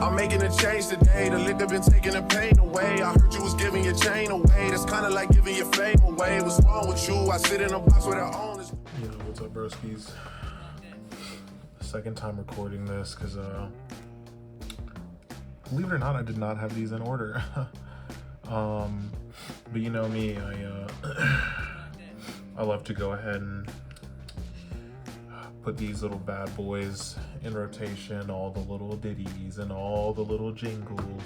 I'm making a change today. The liquor been taking the pain away. I heard you was giving your chain away. That's kind of like giving your fame away. What's wrong with you? I sit in a box with our own. Yo, what's up, broskiis? Second time recording this because, believe it or not, I did not have these in order. But you know me, I love to go ahead and put these little bad boys in rotation, all the little ditties and all the little jingles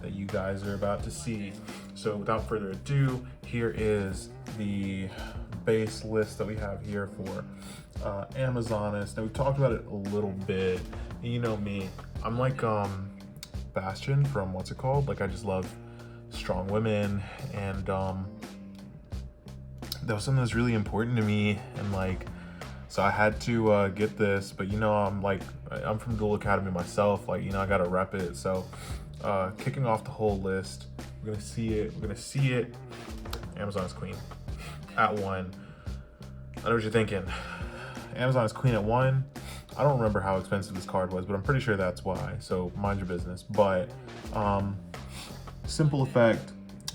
that you guys are about to see. So without further ado, here is the base list that we have here for Amazonist. Now we've talked about it a little bit. And you know me, I'm like Bastion from what's it called? Like I just love strong women, and that was something that's really important to me, and like so I had to get this. But you know, I'm from Dual Academy myself, like, you know, I gotta rep it. So kicking off the whole list, we're gonna see it. Amazon's Queen at 1. I know what you're thinking. Amazon's Queen at 1. I don't remember how expensive this card was, but I'm pretty sure that's why, so mind your business. But simple effect,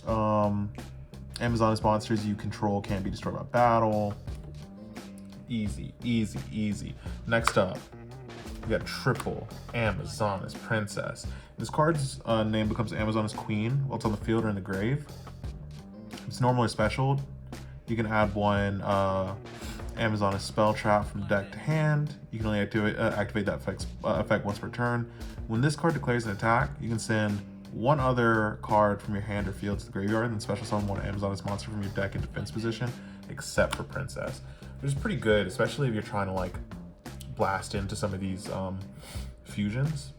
Amazonist monsters you control can't be destroyed by battle. Easy, easy, easy. Next up, we got triple Amazonist Princess. This card's name becomes Amazonist Queen while it's on the field or in the grave. It's normal or special. You can add one Amazonist spell trap from deck to hand. You can only activate that effect once per turn. When this card declares an attack, you can send one other card from your hand or field to the graveyard, and then special summon one Amazonist monster from your deck in defense position, except for Princess. Which is pretty good, especially if you're trying to like blast into some of these fusions.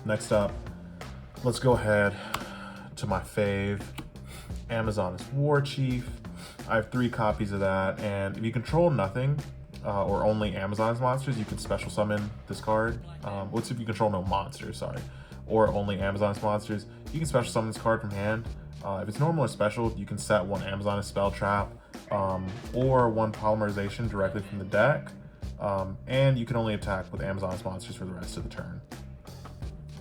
Next up, let's go ahead to my fave, Amazonist War Chief. I have 3 copies of that, and if you control nothing or only Amazonist monsters, you can special summon this card. What's if you control no monsters, sorry, or only Amazonist monsters, you can special summon this card from hand. If it's normal or special, you can set one Amazonist spell trap or one polymerization directly from the deck, and you can only attack with Amazonist monsters for the rest of the turn.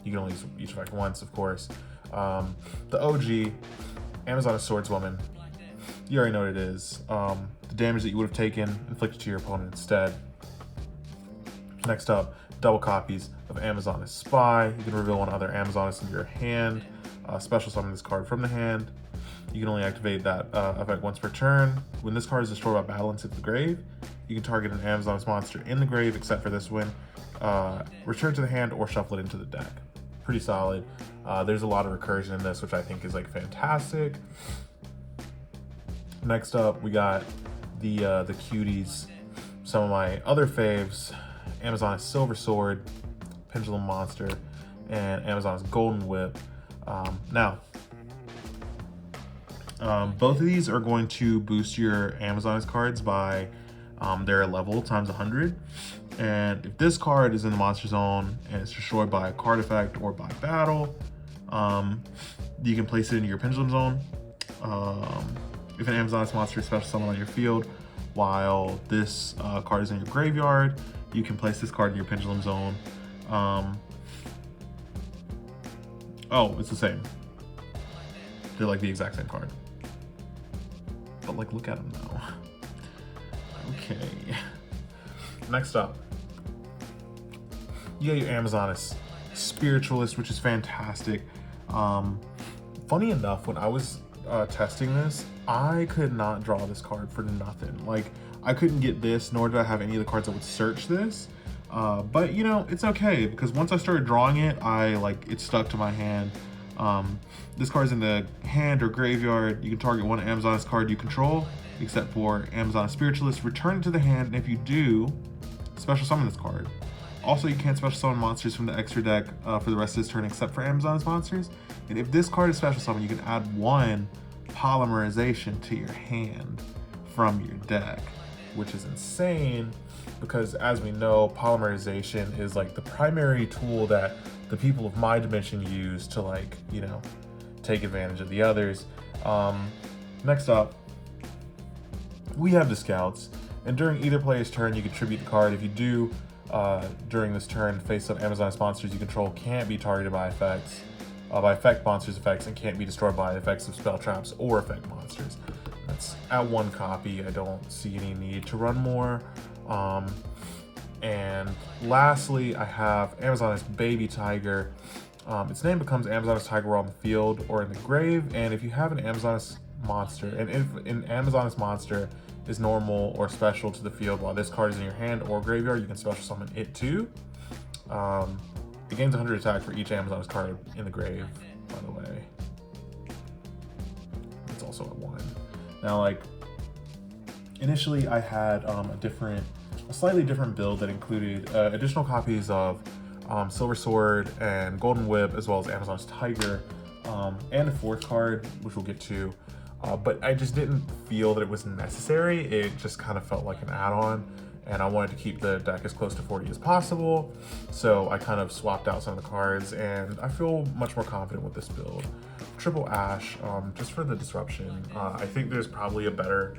You can only use each effect once, of course. The OG, Amazonist Swordswoman, you already know what it is. The damage that you would have taken inflicted to your opponent instead. Next up, double copies of Amazonist Spy. You can reveal one other Amazonist into your hand. Special summon this card from the hand. You can only activate that effect once per turn. When this card is destroyed by battle and sits in the grave, you can target an Amazonist monster in the grave, except for this one. Return to the hand or shuffle it into the deck. Pretty solid. There's a lot of recursion in this, which I think is like fantastic. Next up, we got the cuties. Some of my other faves: Amazonist Silver Sword, Pendulum Monster, and Amazonist Golden Whip. Now, both of these are going to boost your Amazonist cards by their level times 100. And if this card is in the monster zone and it's destroyed by a card effect or by battle, you can place it into your pendulum zone. If an Amazonist monster is special summoned on your field while this card is in your graveyard, you can place this card in your pendulum zone. Oh, it's the same. They're like the exact same card. But like, look at them though. Okay. Next up, you got your Amazonist Spiritualist, which is fantastic. Funny enough, when I was testing this, I could not draw this card for nothing. Like, I couldn't get this, nor did I have any of the cards that would search this. But you know, it's okay, because once I started drawing it, it stuck to my hand. This card's in the hand or graveyard. You can target one Amazonist card you control, except for Amazonist Spiritualist. Return it to the hand, and if you do, special summon this card. Also, you can't special summon monsters from the extra deck for the rest of this turn, except for Amazonist monsters. And if this card is special summon, you can add one polymerization to your hand from your deck, which is insane, because as we know, polymerization is like the primary tool that the people of my dimension use to, like, you know, take advantage of the others. Next up, we have the Scouts, and during either player's turn, you can tribute the card. If you do, During this turn, face up Amazoness monsters you control can't be targeted by effects, by effect monsters' effects, and can't be destroyed by effects of spell traps or effect monsters. That's at 1 copy. I don't see any need to run more. And lastly, I have Amazoness Baby Tiger. Its name becomes Amazoness Tiger while on the field or in the grave, and if you have an Amazoness monster, and if an Amazoness monster is normal or special to the field while this card is in your hand or graveyard, you can special summon it too. It gains 100 attack for each Amazoness card in the grave, by the way. It's also at 1. Now, like, initially I had a slightly different build that included additional copies of Silver Sword and Golden Whip, as well as Amazoness Tiger, and a 4th card, which we'll get to. But I just didn't feel that it was necessary. It just kind of felt like an add-on, and I wanted to keep the deck as close to 40 as possible. So I kind of swapped out some of the cards, and I feel much more confident with this build. Triple Ash, just for the disruption. I think there's probably a better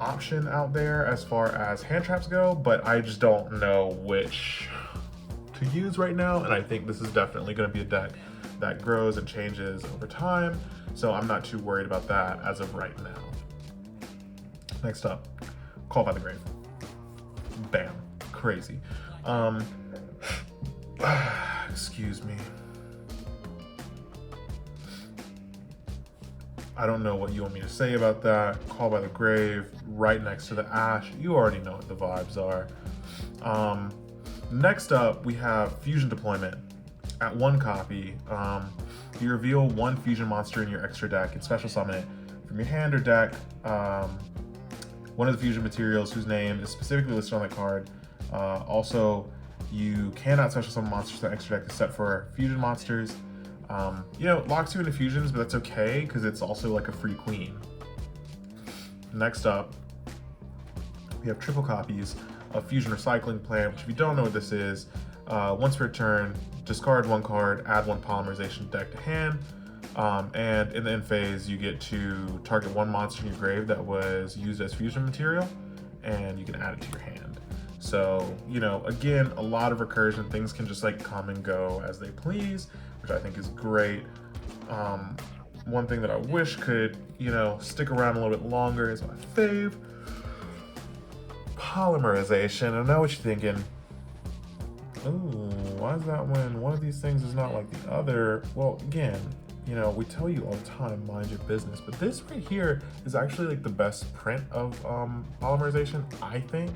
option out there as far as hand traps go, but I just don't know which to use right now, and I think this is definitely going to be a deck that grows and changes over time, so I'm not too worried about that as of right now. Next up, Call by the Grave. Bam. Crazy. Excuse me. I don't know what you want me to say about that. Call by the Grave, right next to the Ash. You already know what the vibes are. Next up, we have Fusion Deployment. At 1 copy, you reveal 1 fusion monster in your extra deck and special summon it from your hand or deck. One of the fusion materials whose name is specifically listed on that card. Also, you cannot special summon monsters in the extra deck except for fusion monsters. You know, locks you into fusions, but that's okay because it's also like a free queen. Next up, we have triple copies of Fusion Recycling Plant, which if you don't know what this is, once per turn, discard 1 card, add 1 polymerization deck to hand, and in the end phase, you get to target 1 monster in your grave that was used as fusion material, and you can add it to your hand. So, you know, again, a lot of recursion. Things can just like come and go as they please, which I think is great. One thing that I wish could, you know, stick around a little bit longer is my fave. Polymerization. I know what you're thinking. Ooh, why is that when one of these things is not like the other? Well, again, you know, we tell you all the time, mind your business, but this right here is actually like the best print of polymerization, I think.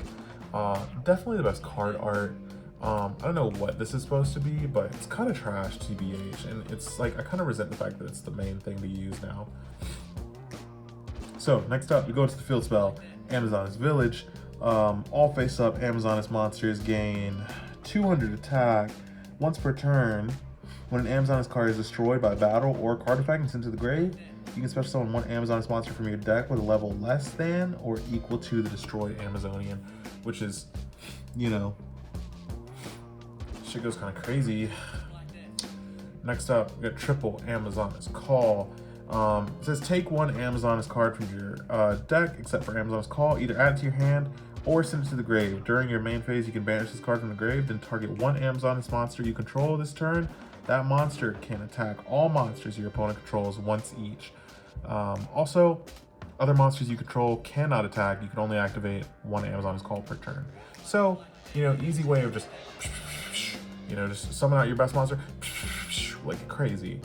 Definitely the best card art. I don't know what this is supposed to be, but it's kind of trash, TBH, and it's like, I kind of resent the fact that it's the main thing to use now. So, next up, we go to the field spell, Amazoness Village. All face-up Amazoness monsters gain 200 attack once per turn. When an Amazoness card is destroyed by battle or card effect and sent to the grave, you can special summon 1 Amazoness monster from your deck with a level less than or equal to the destroyed Amazonian, which is, you know, shit goes kind of crazy. Next up, we got triple Amazoness Call. It says take 1 Amazoness card from your deck, except for Amazoness Call. Either add it to your hand or send it to the grave. During your main phase, you can banish this card from the grave, then target 1 Amazoness monster you control this turn. That monster can attack all monsters your opponent controls once each. Also, other monsters you control cannot attack. You can only activate 1 Amazoness Call per turn. So, you know, easy way of just, you know, just summon out your best monster like crazy.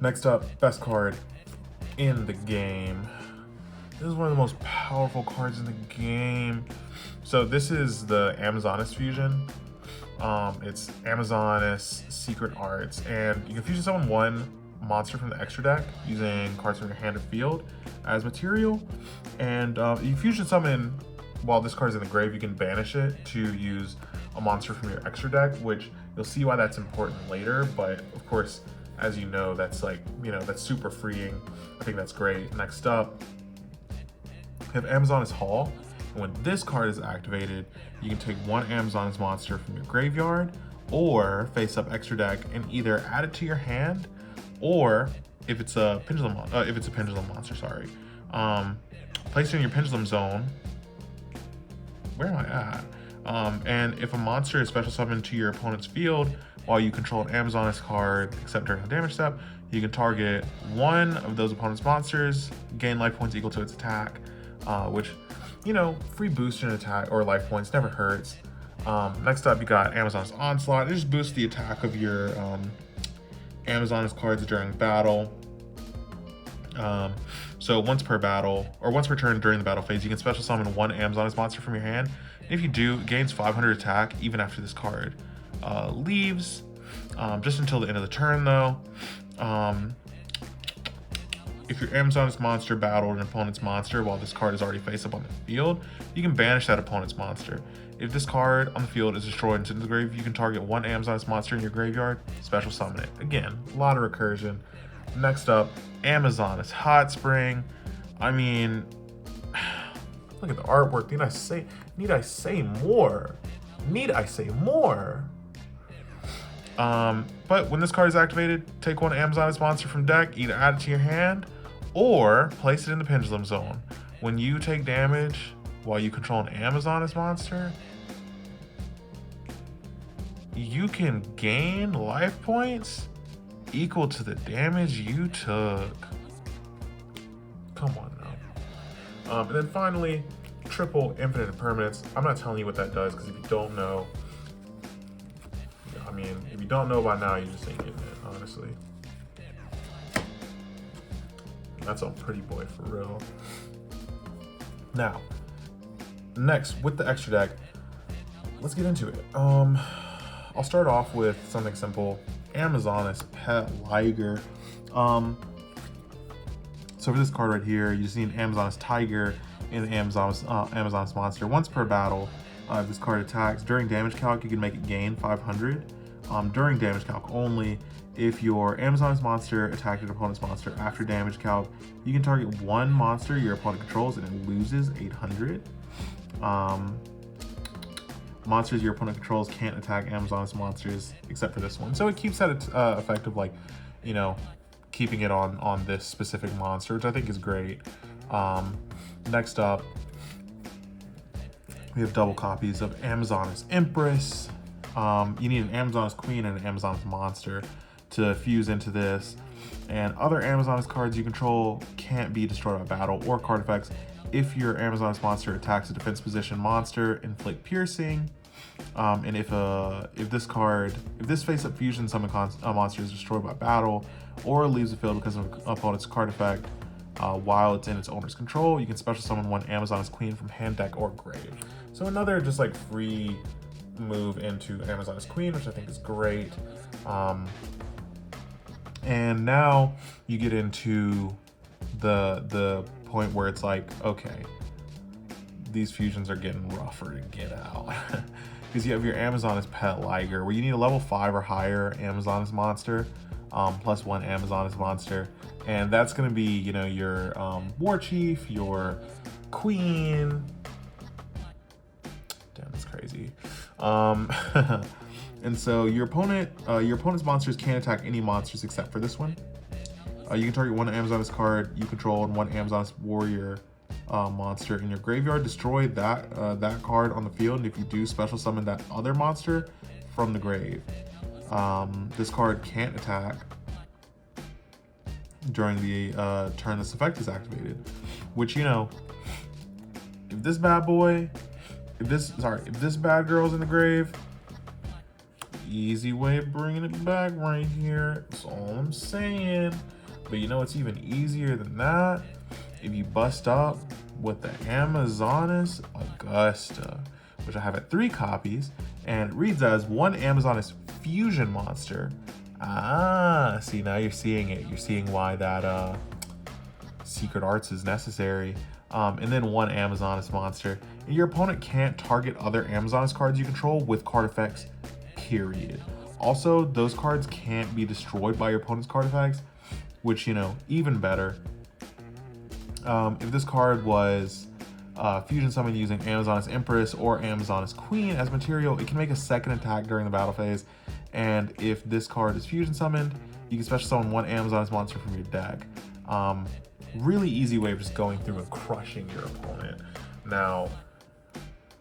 Next up, best card in the game. This is one of the most powerful cards in the game. So this is the Amazoness fusion. It's Amazoness Secret Arts, and you can fusion summon 1 monster from the extra deck using cards from your hand or field as material. And you fusion summon while this card is in the grave, you can banish it to use a monster from your extra deck, which you'll see why that's important later. But of course, as you know, that's like, you know, that's super freeing. I think that's great. Next up, we have Amazoness Hall. And when this card is activated, you can take 1 Amazoness monster from your graveyard or face up extra deck and either add it to your hand, or if it's a pendulum monster, sorry, place it in your pendulum zone where am I at? And if a monster is special summoned to your opponent's field while you control an Amazoness card, except during the damage step, you can target one of those opponent's monsters, gain life points equal to its attack, which, you know, free boost in attack or life points never hurts. Next up, you got Amazoness Onslaught. It just boosts the attack of your Amazoness cards during battle. So once per battle, or once per turn during the battle phase, you can special summon one Amazoness monster from your hand. And if you do, it gains 500 attack even after this card leaves, just until the end of the turn though. If your Amazoness monster battled an opponent's monster while this card is already face up on the field, you can banish that opponent's monster. If this card on the field is destroyed into the grave, you can target one Amazoness monster in your graveyard, special summon it. Again, a lot of recursion. Next up, Amazoness Hot Spring. I mean, look at the artwork. Need I say more? Need I say more? But when this card is activated, take one Amazoness monster from deck, either add it to your hand or place it in the Pendulum Zone. When you take damage while you control an Amazoness monster, you can gain life points equal to the damage you took. Come on now. And then finally, triple infinite impermanence. I'm not telling you what that does, because if you don't know, I mean, if you don't know by now, you just ain't getting it, honestly. That's on Pretty Boy for real. Now, next, with the extra deck, let's get into it. I'll start off with something simple. Amazoness Pet Liger. So for this card right here, you see an Amazoness Tiger in the Amazoness monster. Once per battle, if this card attacks during damage calc, you can make it gain 500. During damage calc only. If your Amazoness monster attacked your opponent's monster after damage calc, you can target one monster your opponent controls and it loses 800. Monsters your opponent controls can't attack Amazoness monsters except for this one. So it keeps that effect of, like, you know, keeping it on this specific monster, which I think is great. Next up, we have double copies of Amazoness Empress. You need an Amazoness Queen and an Amazoness monster to fuse into this. And other Amazoness cards you control can't be destroyed by battle or card effects. If your Amazoness monster attacks a defense position monster, inflict piercing. And if this face-up fusion summon monster is destroyed by battle or leaves the field because of an opponent's card effect while it's in its owner's control, you can special summon one Amazoness Queen from hand, deck, or grave. So another just like free move into Amazoness Queen, which I think is great. And now you get into the point where it's like, okay, these fusions are getting rougher to get out. Because you have your Amazoness Pet Liger, where you need a level 5 or higher Amazoness monster, plus one Amazoness monster. And that's going to be, you know, your War Chief, your Queen. Damn, that's crazy. And so your opponent's monsters can't attack any monsters except for this one. You can target one Amazoness card you control and one Amazoness warrior monster in your graveyard. Destroy that card on the field, and if you do, special summon that other monster from the grave. This card can't attack during the turn this effect is activated. Which, you know, if this bad girl's in the grave, easy way of bringing it back right here. That's all I'm saying. But you know, it's even easier than that. If you bust up with the Amazoness Augusta, which I have at 3 copies, and it reads as one Amazoness fusion monster. See, now you're seeing it. You're seeing why that Secret Arts is necessary. And then one Amazoness monster. And your opponent can't target other Amazoness cards you control with card effects, period. Also, those cards can't be destroyed by your opponent's card effects, which, you know, even better. If this card was fusion summoned using Amazoness Empress or Amazoness Queen as material, it can make a second attack during the battle phase. And if this card is fusion summoned, you can special summon one Amazoness monster from your deck. Really easy way of just going through and crushing your opponent. Now,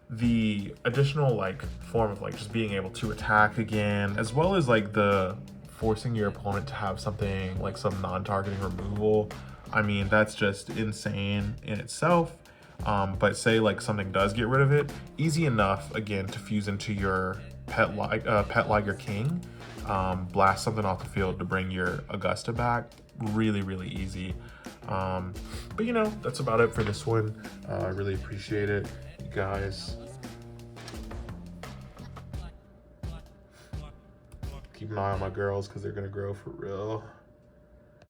the additional like form of like just being able to attack again, as well as like the forcing your opponent to have something like some non-targeting removal. I mean, that's just insane in itself. But say like something does get rid of it, easy enough again to fuse into your pet Liger King, blast something off the field to bring your Augusta back. Really, really easy. But you know, that's about it for this one. I really appreciate it, you guys. Keep an eye on my girls because they're gonna grow for real.